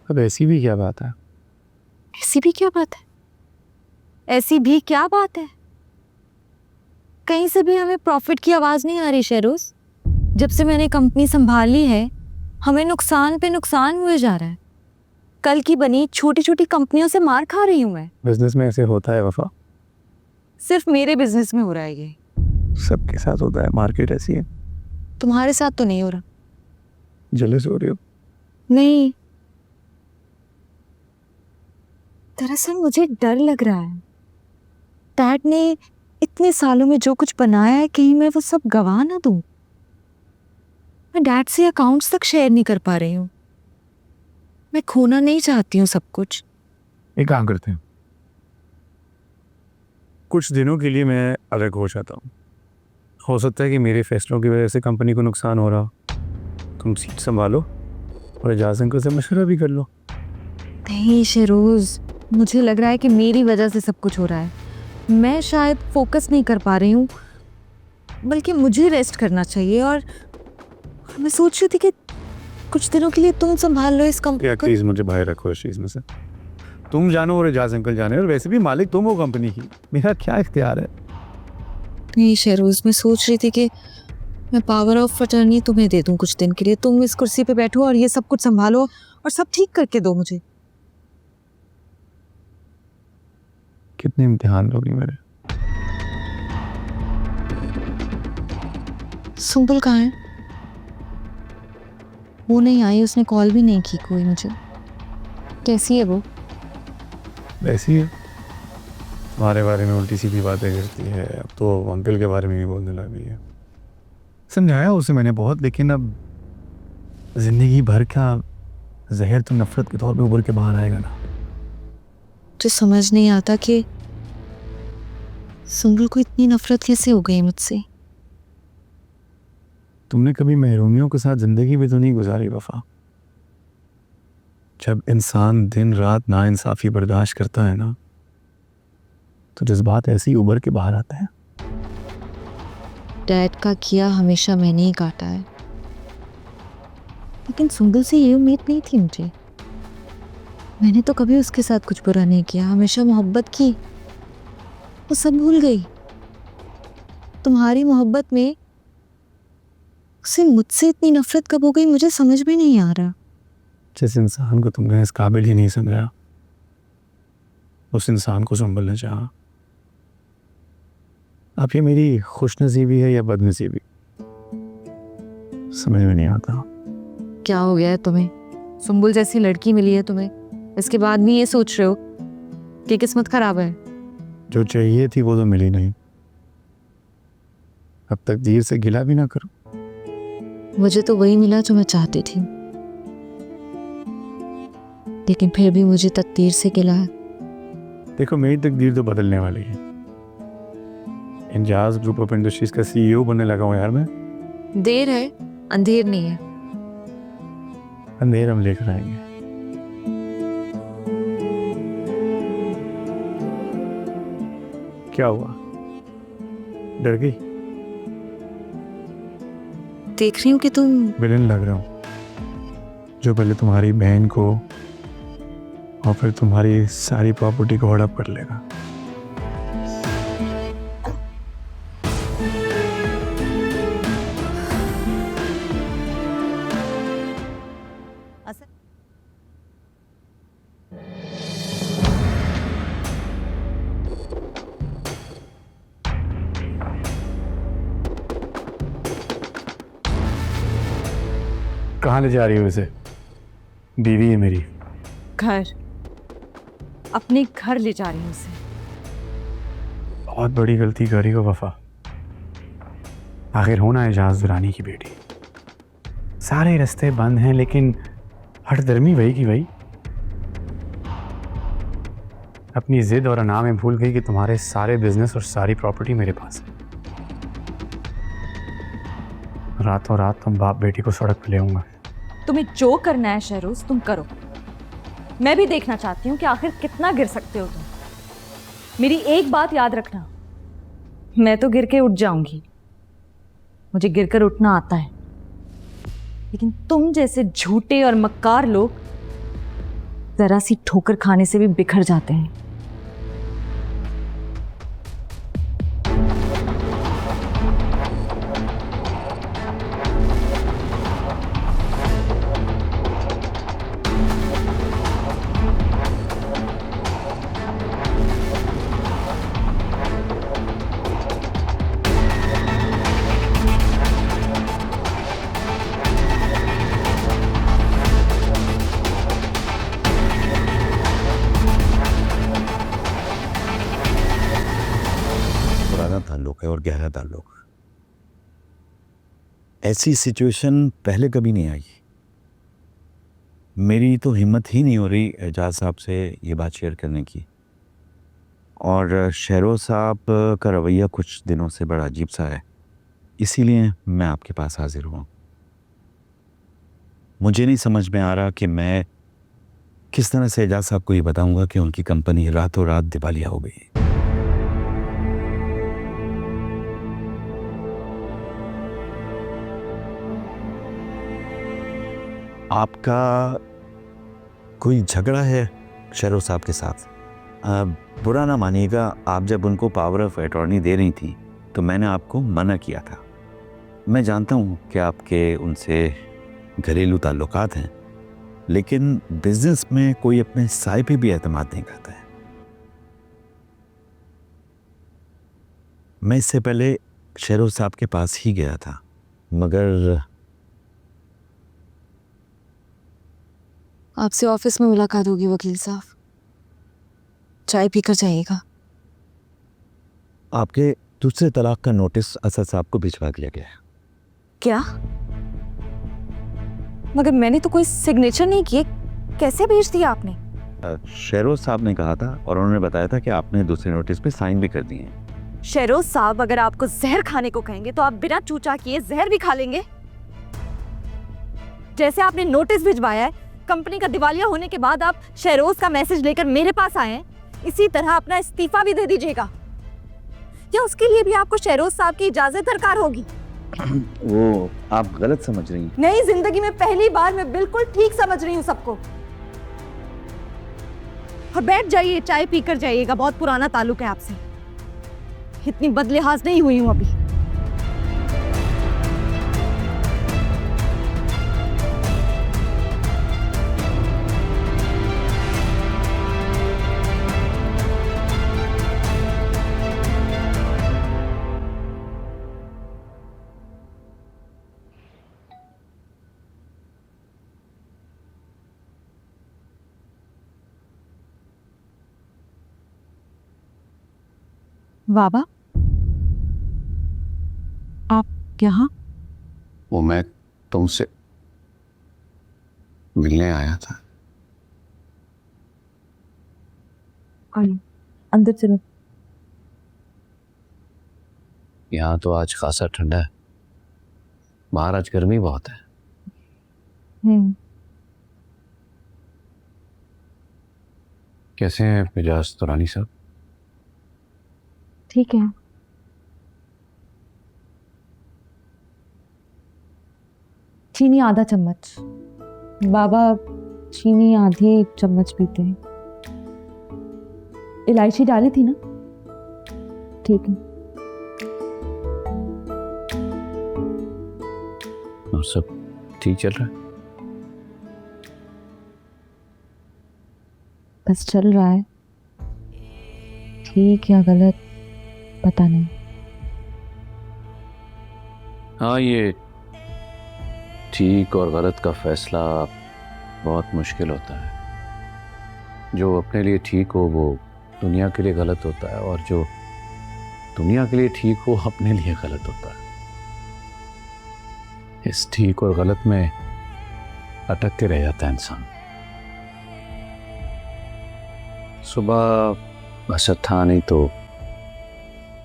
अब ऐसी भी क्या बात है? ऐसी भी क्या बात है? ऐसी भी क्या बात है? कहीं से भी हमें प्रॉफिट की आवाज नहीं आ रही शेरोज। जब से मैंने कंपनी संभाली है हमें नुकसान पे नुकसान हुए जा रहा है। कल की बनी छोटी छोटी कंपनियों से मार खा रही हूं मैं। बिजनेस में ऐसे होता है वफा। सिर्फ मेरे बिजनेस में हो रहा है ये। सबके साथ होता है, मार्केट ऐसी है। तुम्हारे साथ तो नहीं हो रहा। जेलस हो रही हो? नहीं, दरअसल मुझे डर लग रहा है। डैड ने इतने सालों में जो कुछ बनाया है कहीं मैं वो सब गवा ना दूं। मैं डैड से अकाउंट्स तक शेयर नहीं कर पा रही हूँ। मैं खोना नहीं चाहती हूँ सब कुछ। एक काम करते हैं, कुछ दिनों के लिए मैं अलग हो जाता हूँ। हो सकता है कि मेरे फैसलों की वजह से कंपनी को नुकसान हो रहा हो। तुम सीट संभालो और एजाज अंकल से मशवरा भी कर लो। नहीं शेरोज, मुझे लग रहा है कि मेरी वजह से सब कुछ हो रहा है। मैं शायद फोकस नहीं कर पा रही हूँ, बल्कि मुझे रेस्ट करना चाहिए। और मैं सोच रही थी कि कुछ दिनों के लिए तुम संभाल लो इस कंपनी को। प्लीज मुझे बाहर रखो इस चीज में से। तुम जानो और एजाज अंकल जाने, और वैसे भी मालिक तुम हो कंपनी की, मेरा क्या इख्तियार है? नहीं शेरोज, मैं सोच रही थी कि मैं पावर ऑफ अटर्नी तुम्हें दे दूं कुछ दिन के लिए। तुम इस कुर्सी पे बैठो और ये सब कुछ संभालो और सब ठीक करके दो मुझे। कितने इम्तिहान लोगे मेरे? सुम्बुल कहाँ है? वो नहीं आई, उसने कॉल भी नहीं की कोई मुझे। कैसी है वो? वैसी है, तुम्हारे बारे में उल्टी सीधी बातें करती है। अब तो अंकल के बारे में भी बोलने लगी है। समझाया उसे मैंने बहुत, लेकिन अब जिंदगी भर का जहर तो नफरत के तौर पे उभर के बाहर आएगा ना। मुझे समझ नहीं आता कि सुम्बुल को इतनी नफरत कैसे हो गई मुझसे। तुमने कभी महरूमियों के साथ जिंदगी भी तो नहीं गुजारी वफा। जब इंसान दिन रात नाइंसाफी बर्दाश्त करता है ना, तो जज्बात ऐसे ही उभर के बाहर आते हैं। डैड का किया हमेशा मैंने ही काटा है, लेकिन सुम्बुल से ये उम्मीद नहीं थी मुझे। मैंने तो कभी उसके साथ कुछ बुरा नहीं किया, हमेशा मोहब्बत की। वो सब भूल गई। तुम्हारी मोहब्बत में उसे मुझसे इतनी नफरत कब हो गई मुझे समझ में नहीं आ रहा। जिस इंसान को तुमने इस काबिल ही नहीं समझा, उस इंसान को संभलना चाहा। अब ये मेरी खुशनसीबी है या बदनसीबी, समझ में नहीं आता। क्या हो गया है तुम्हें? सुम्बुल जैसी लड़की मिली है तुम्हें, इसके बाद भी ये सोच रहे हो कि किस्मत खराब है? जो चाहिए थी वो तो मिली नहीं। अब तकदीर से गिला भी ना करो। मुझे तो वही मिला जो मैं चाहती थी, लेकिन फिर भी मुझे तकदीर से गिला है। देखो, मेरी तकदीर तो बदलने वाली है। इंजाज ग्रुप ऑफ इंडस्ट्रीज का सीईओ बनने लगा हूँ यार मैं। देर है, अंधेर नहीं है। अंधेर हम लेकर आएंगे। क्या हुआ, डर गई? देख रही हूँ कि तुम विलन लग रहा हूँ, जो पहले तुम्हारी बहन को और फिर तुम्हारी सारी प्रॉपर्टी को हड़प कर लेगा। कहाँ ले जा रही हो इसे? बीवी है मेरी। घर, अपने घर ले जा रही हूँ उसे। बहुत बड़ी गलती करी हो वफा। आखिर होना है एजाज दुरानी की बेटी। सारे रास्ते बंद हैं, लेकिन हठधर्मी वही की वही। अपनी जिद और अना में भूल गई कि तुम्हारे सारे बिजनेस और सारी प्रॉपर्टी मेरे पास है। रातों रात तुम बाप बेटी को सड़क पे ले आऊंगा। तुम्हें जो करना है शहरोज तुम करो। मैं भी देखना चाहती हूँ कि आखिर कितना गिर सकते हो तुम। मेरी एक बात याद रखना, मैं तो गिर के उठ जाऊंगी, मुझे गिरकर उठना आता है, लेकिन तुम जैसे झूठे और मक्कार लोग जरा सी ठोकर खाने से भी बिखर जाते हैं। पुराना ताल्लुक है और गहरा ताल्लुक। ऐसी सिचुएशन पहले कभी नहीं आई। मेरी तो हिम्मत ही नहीं हो रही एजाज साहब से ये बात शेयर करने की। और शेरोज साहब का रवैया कुछ दिनों से बड़ा अजीब सा है, इसीलिए मैं आपके पास हाजिर हुआ। मुझे नहीं समझ में आ रहा कि मैं किस तरह से एजाज साहब को ये बताऊंगा कि उनकी कंपनी रातों रात दिवालिया हो गई। आपका कोई झगड़ा है शेरोज साहब के साथ? बुरा ना मानिएगा, आप जब उनको पावर ऑफ अटॉर्नी दे रही थी तो मैंने आपको मना किया था। मैं जानता हूँ कि आपके उनसे घरेलू ताल्लुकात हैं, लेकिन बिजनेस में कोई अपने साय पे भी एतमाद नहीं करता है। मैं इससे पहले शेरोज साहब के पास ही गया था, मगर आपसे ऑफिस में मुलाकात होगी वकील साहब, चाय पीकर जाइएगा। आपके दूसरे तलाक का नोटिस असद साहब को भिजवा दिया गया है। क्या? मगर मैंने तो कोई सिग्नेचर नहीं किए, कैसे भेज दिया आपने? शेरोज साहब ने कहा था और उन्होंने बताया था कि आपने दूसरे नोटिस पे साइन भी कर दिए हैं। शेरोज साहब अगर आपको जहर खाने को कहेंगे तो आप बिना चूचा किए जहर भी खा लेंगे। जैसे आपने नोटिस भिजवाया है, कंपनी का दिवालिया होने के बाद आप शेरोज का मैसेज लेकर मेरे पास आए हैं, इसी तरह अपना इस्तीफा भी दे दीजिएगा। या उसके लिए भी आपको शेरोज साहब की इजाजत दरकार होगी? वो आप गलत समझ रही हैं। नई जिंदगी में पहली बार मैं बिल्कुल ठीक समझ रही हूँ सबको। और बैठ जाइए, चाय पीकर जाइएगा, बहुत पुराना ताल्लुक है आपसे। इतनी बदलिहाज नहीं हुई हूं अभी। बाबा, आप यहाँ? वो मैं तुमसे मिलने आया था। अंदर चलो। यहाँ तो आज खासा ठंडा है, बाहर आज गर्मी बहुत है। कैसे हैं मिजाज तुरानी साहब? ठीक है। चीनी आधा चम्मच। बाबा चीनी आधी चम्मच पीते हैं। इलायची डाली थी ना? ठीक है। और सब ठीक चल रहा है? बस चल रहा है, ठीक या गलत पता नहीं। हाँ, ये ठीक और गलत का फैसला बहुत मुश्किल होता है। जो अपने लिए ठीक हो वो दुनिया के लिए गलत होता है, और जो दुनिया के लिए ठीक हो अपने लिए गलत होता है। इस ठीक और गलत में अटक के रह जाता है इंसान। सुबह असद था नहीं तो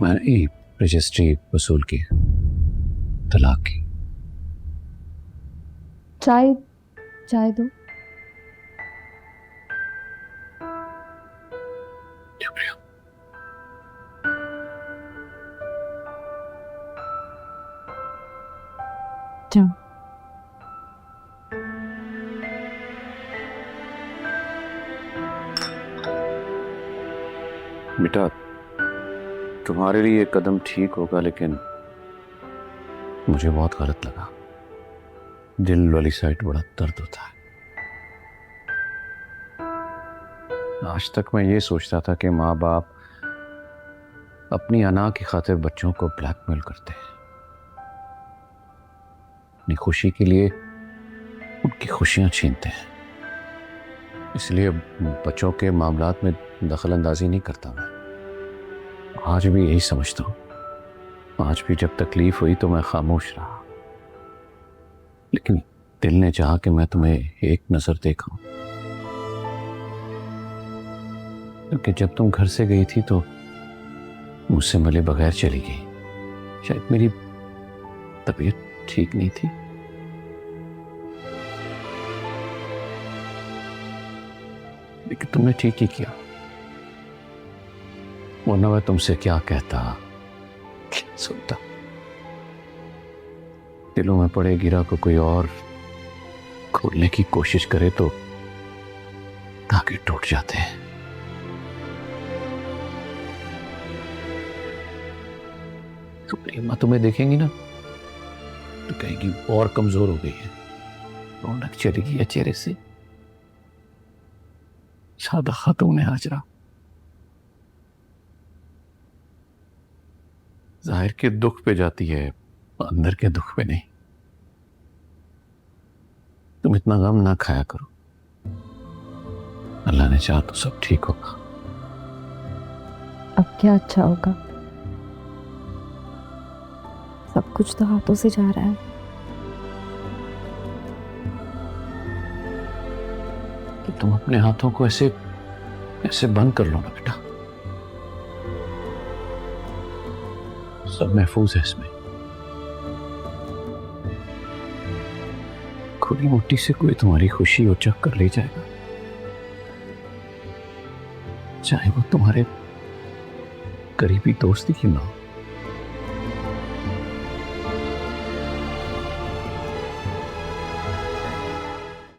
मैंने रजिस्ट्री वसूल की, तलाक की। चाय चाय दो। शुक्रिया। जाओ। बेटा, तुम्हारे लिए ये कदम ठीक होगा, लेकिन मुझे बहुत गलत लगा। दिल वाली साइड बड़ा दर्द होता है। आज तक मैं ये सोचता था कि माँ बाप अपनी अना की खातिर बच्चों को ब्लैकमेल करते हैं, अपनी खुशी के लिए उनकी खुशियां छीनते हैं। इसलिए बच्चों के मामलात में दखल अंदाजी नहीं करता मैं। आज भी यही समझता हूं। आज भी जब तकलीफ हुई तो मैं खामोश रहा, लेकिन दिल ने चाहा कि मैं तुम्हें एक नजर देखा, क्योंकि जब तुम घर से गई थी तो मुझसे मिले बगैर चली गई। शायद मेरी तबीयत ठीक नहीं थी। लेकिन तुमने ठीक ही किया, वरना मैं तुमसे क्या कहता, क्या सुनता। दिलों में पड़े गिरा को कोई और खोलने की कोशिश करे तो धागे टूट जाते हैं। तुम्हारी अम्मा तुम्हें देखेंगी ना तो कहेगी और कमजोर हो गई है, रौनक चली गई है चेहरे से। सादा खातून है हाजरा। जाहिर के दुख पे जाती है, अंदर के दुख पे नहीं। तुम इतना गम ना खाया करो, अल्लाह ने चाहा तो सब ठीक होगा। अब क्या अच्छा होगा? सब कुछ तो हाथों से जा रहा है। कि तुम अपने हाथों को ऐसे ऐसे बंद कर लो ना बेटा, सब महफूज है इसमें। खुली मुट्ठी से कोई तुम्हारी खुशी उचक कर ले जाएगा, चाहे वो तुम्हारे करीबी दोस्ती की ना हो।